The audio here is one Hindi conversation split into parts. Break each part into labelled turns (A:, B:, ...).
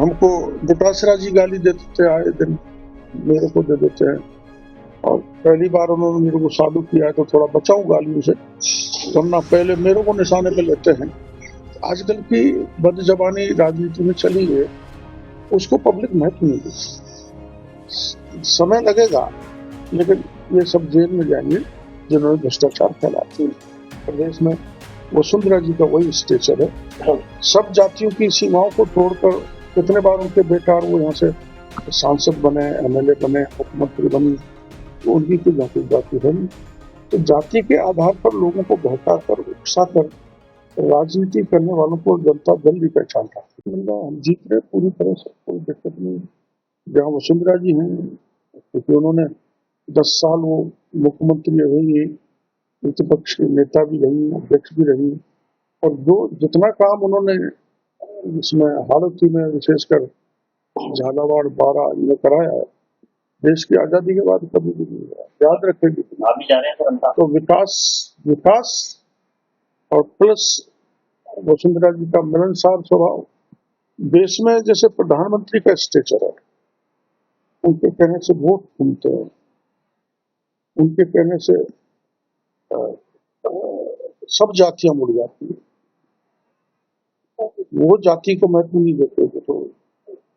A: हमको डोटासरा जी गाली दे देते हैं, आए दिन मेरे को दे देते हैं। और पहली बार उन्होंने मेरे को साधु किया है तो थोड़ा बचाऊं गालियों से, वरना पहले मेरे को निशाने पे लेते हैं। आजकल की बदजबानी राजनीति में चली है, उसको पब्लिक महत्व नहीं देती। समय लगेगा, लेकिन ये सब जेल में जाएंगे जिन्होंने भ्रष्टाचार फैलाते हैं। प्रदेश में वसुंधरा जी का वही स्टेचर है। सब जातियों की सीमाओं को तोड़कर कितने बार उनके बेटा और वो यहाँ से सांसद बने, एमएलए बने, मुख्यमंत्री बने, तो उनकी कोई जाति है नहीं। तो जाति के आधार पर लोगों को बहकाकर, उकसाकर राजनीति करने वालों को जनता जल्दी पहचान पाती है। हम जीत रहे पूरी तरह से, कोई दिक्कत नहीं। जहाँ वसुंधरा जी हैं, क्योंकि उन्होंने 10 साल वो मुख्यमंत्री रही, प्रतिपक्ष के नेता भी रही, अध्यक्ष भी रही, और जो जितना काम उन्होंने इसमें हालती में विशेषकर झालावाड़, बारा इन्हें कराया है, देश की आजादी के बाद कभी भी नहीं हुआ। याद रखेंगे
B: आप भी जा रहे हैं सर?
A: तो विकास और प्लस वसुंधरा जी का मिलनसार स्वभाव। देश में जैसे प्रधानमंत्री का स्टेचर है, उनके कहने से वोट घूमते हैं, उनके कहने से सब जातियां मुड़ जाती है। वो जाति को महत्व नहीं देते तो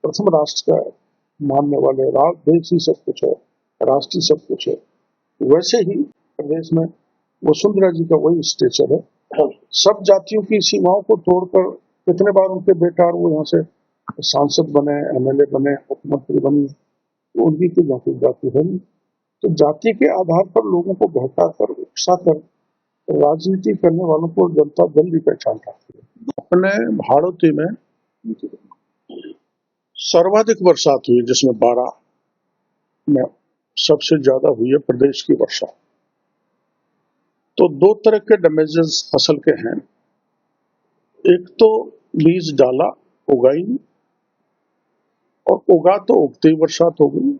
A: प्रथम राष्ट्र का मानने वाले, देश ही सब कुछ है, राष्ट्र ही सब कुछ है। वैसे ही प्रदेश में वसुंधरा जी का वही स्टेचर है। सब जातियों की सीमाओं को तोड़कर कितने बार उनके बेटा और वो यहाँ से सांसद बने, एमएलए बने, मुख्यमंत्री बने, तो उनकी कोई जाति है नहीं। तो जाति के आधार पर लोगों को बहकाकर, उकसाकर राजनीति करने वालों को जनता जल्दी पहचान पाती है। अपने भाड़ोती में सर्वाधिक बरसात हुई, जिसमें 12 में सबसे ज्यादा हुई है प्रदेश की वर्षा। तो 2 तरह के डैमेजेस फसल के हैं। एक तो बीज डाला, उगाई, और उगा तो उगते ही बरसात हो गई,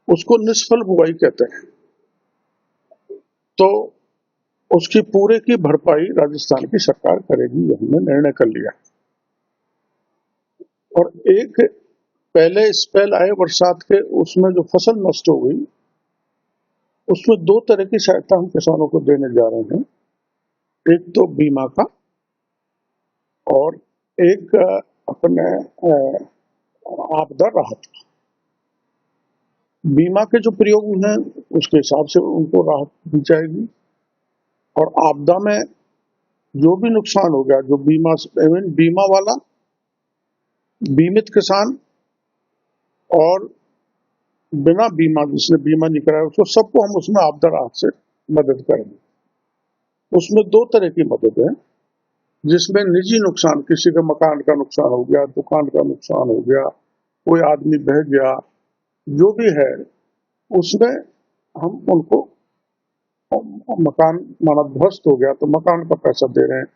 A: उसको निष्फल बुआई कहते हैं। तो उसकी पूरे की भरपाई राजस्थान की सरकार करेगी, हमने निर्णय कर लिया। और एक पहले स्पेल आए बरसात के, उसमें जो फसल नष्ट हो गई, उसमें 2 तरह की सहायता हम किसानों को देने जा रहे हैं। एक तो बीमा का, और एक अपने आपदा राहत। बीमा के जो प्रयोग हैं उसके हिसाब से उनको राहत दी जाएगी, और आपदा में जो भी नुकसान हो गया, जो बीमा वाला, बीमित किसान और बिना बीमा, जिसने बीमा नहीं कराया, उसको सबको हम उसमें आपदा राहत से मदद करेंगे। उसमें 2 तरह की मदद है, जिसमें निजी नुकसान, किसी का मकान का नुकसान हो गया, दुकान का नुकसान हो गया, कोई आदमी बह गया, जो भी है, उसमें हम उनको, मकान माना ध्वस्त हो गया तो मकान का पैसा दे रहे हैं,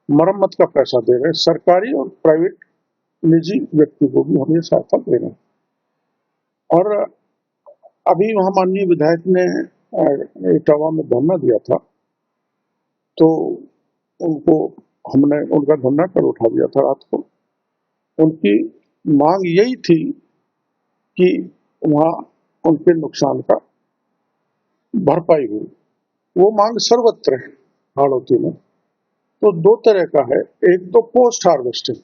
A: मरम्मत का पैसा दे रहे हैं। सरकारी और प्राइवेट निजी व्यक्ति को भी हम ये सहायता दे रहे हैं। और अभी वहां माननीय विधायक ने इटावा में धरना दिया था, तो उनको हमने उनका धरना पर उठा दिया था रात को। उनकी मांग यही थी कि वहां उनके नुकसान का भरपाई हुई। वो मांग सर्वत्र है हाड़ौती में। तो 2 तरह का है। एक तो पोस्ट हार्वेस्टिंग,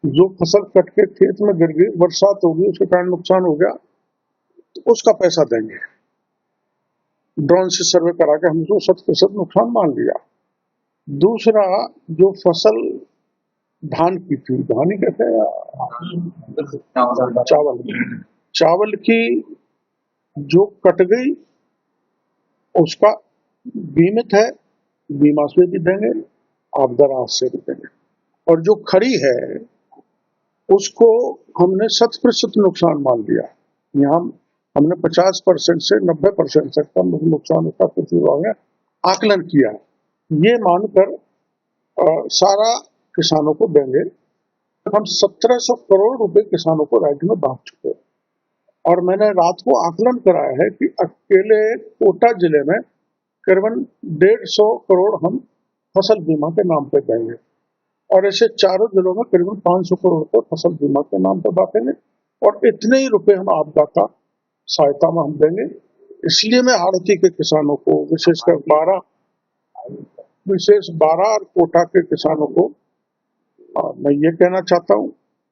A: जो फसल कट के खेत में गिर गई, बरसात हो गई, उसके कारण नुकसान हो गया, तो उसका पैसा देंगे। ड्रोन से सर्वे करा के हमको 100% नुकसान मान लिया। दूसरा, जो फसल धान की थी, धान ही कहते हैं, चावल की जो कट गई, उसका बीमित है, बीमा से भी देंगे, आपदा राहत से भी देंगे। और जो खड़ी है, उसको हमने 100% नुकसान मान लिया। यहाँ हमने 50% से 90% तक का नुकसान का कुछ विभाग ने आकलन किया है। ये मानकर सारा किसानों को देंगे। हम 1700 करोड़ रुपए किसानों को राज्य में बांट चुके हैं। और मैंने रात को आकलन कराया है कि अकेले कोटा जिले में करीबन 150 करोड़ हम फसल बीमा के नाम पे देंगे। और ऐसे चारों जिलों में करीबन 500 करोड़ रुपए फसल बीमा के नाम पर बांटेंगे और इतने ही रुपए हम आपदा का सहायता में हम देंगे। इसलिए मैं आड़ती के किसानों को विशेष 12 और कोटा के किसानों को मैं ये कहना चाहता हूँ,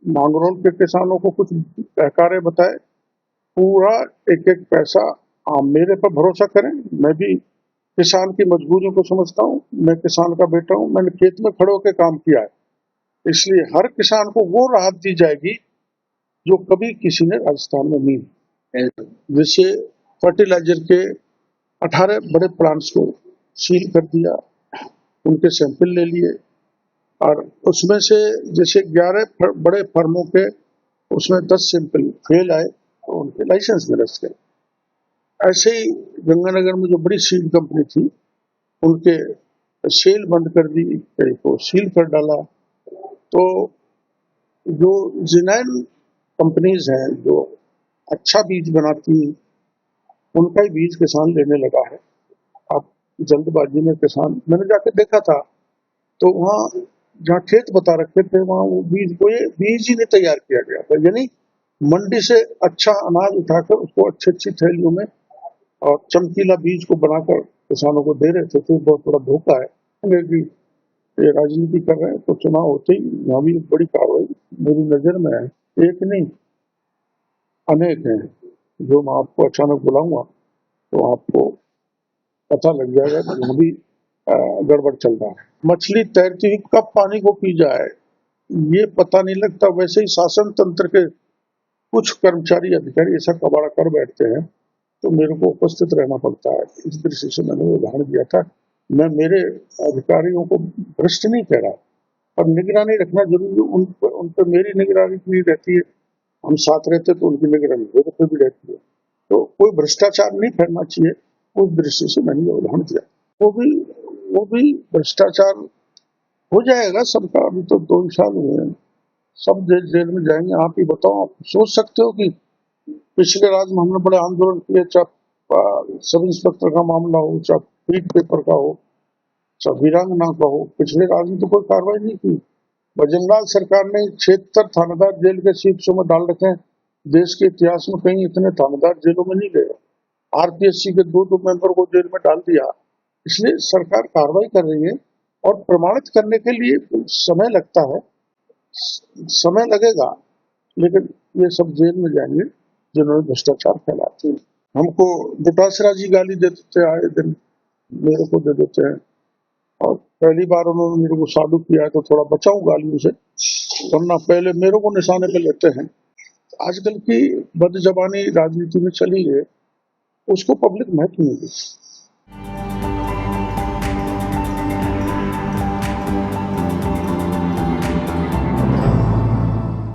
A: मांगरोल के किसानों को कुछ सहकार्य बताए, पूरा एक एक पैसा आप मेरे पर भरोसा करें। मैं भी किसान की मजबूरियों को समझता हूँ, मैं किसान का बेटा हूँ, मैंने खेत में खड़े होकर काम किया है, इसलिए हर किसान को वो राहत दी जाएगी जो कभी किसी ने राजस्थान में नहीं है। जैसे फर्टिलाइजर के 18 बड़े प्लांट्स को सील कर दिया, उनके सैंपल ले लिए और उसमें से जैसे 11 बड़े फर्मों के उसमें 10 सैंपल फेल आए तो उनके लाइसेंस निरस्त गए। ऐसे ही गंगानगर में जो बड़ी सीड कंपनी थी उनके सेल बंद कर दी, कई को सील कर डाला। तो जो जिनैन कंपनीज हैं जो अच्छा बीज बनाती हैं उनका ही बीज किसान लेने लगा है। अब जल्दबाजी में किसान, मैंने जाके देखा था तो वहाँ जहाँ खेत बता रखे थे वहाँ वो बीज ही नहीं तैयार किया गया था, यानी मंडी से अच्छा अनाज उठाकर उसको अच्छी अच्छी थैलियों में और चमकीला बीज को बनाकर किसानों को दे रहे थे। तो बहुत बड़ा धोखा है कि ये राजनीति कर रहे हैं। तो चुनाव होते ही यहाँ भी बड़ी कार्रवाई मेरी नजर में है, एक नहीं अनेक हैं, जो मैं आपको अचानक बुलाऊंगा तो आपको पता लग जाएगा कि यहाँ भी गड़बड़ चल रहा है। मछली तैरती हुई कब पानी को पी जाए ये पता नहीं लगता। वैसे ही शासन तंत्र के कुछ कर्मचारी अधिकारी ऐसा कबाड़ा कर बैठते हैं तो मेरे को उपस्थित रहना पड़ता है। इस दृष्टि से मैंने उदाहरण दिया था। मैं मेरे अधिकारियों को भ्रष्ट नहीं कह रहा, पर निगरानी रखना जरूरी। उन पर मेरी निगरानी भी रहती है, हम साथ रहते तो उनकी निगरानी मेरे पे भी रहती है। तो कोई भ्रष्टाचार नहीं फैलना चाहिए, उस दृष्टि से मैंने ये उदाहरण दिया। वो भी भ्रष्टाचार हो जाएगा सबका। अभी तो 2 साल हुए हैं, सब जेल में जाएंगे। आप ही बताओ, आप सोच सकते हो कि पिछले राज्य में हमने बड़े आंदोलन किए, चाहे सब इंस्पेक्टर का मामला हो, चाहे पीट पेपर का हो, चाहे वीरांगना का हो, पिछले राज्य में तो कोई कार्रवाई नहीं की। बजरंगाल सरकार ने 76 थानेदार जेल के शीर्षों में डाल रखे हैं। देश के इतिहास में कहीं इतने थानेदार जेलों में नहीं गए। आरपीएससी के 2 मेंबर को जेल में डाल दिया। इसलिए सरकार कार्रवाई कर रही है और प्रमाणित करने के लिए समय लगता है, समय लगेगा, लेकिन ये सब जेल में जाएंगे जिन्होंने भ्रष्टाचार फैलाते हैं। हमको डोटासरा जी गाली दे देते हैं, आए दिन मेरे को दे देते हैं, और पहली बार उन्होंने मेरे को साधु किया है तो थोड़ा बचाऊं गालियों से, वरना पहले मेरे को निशाने पे लेते हैं। आजकल की बदजबानी राजनीति में चली है, उसको पब्लिक महत्व नहीं देती।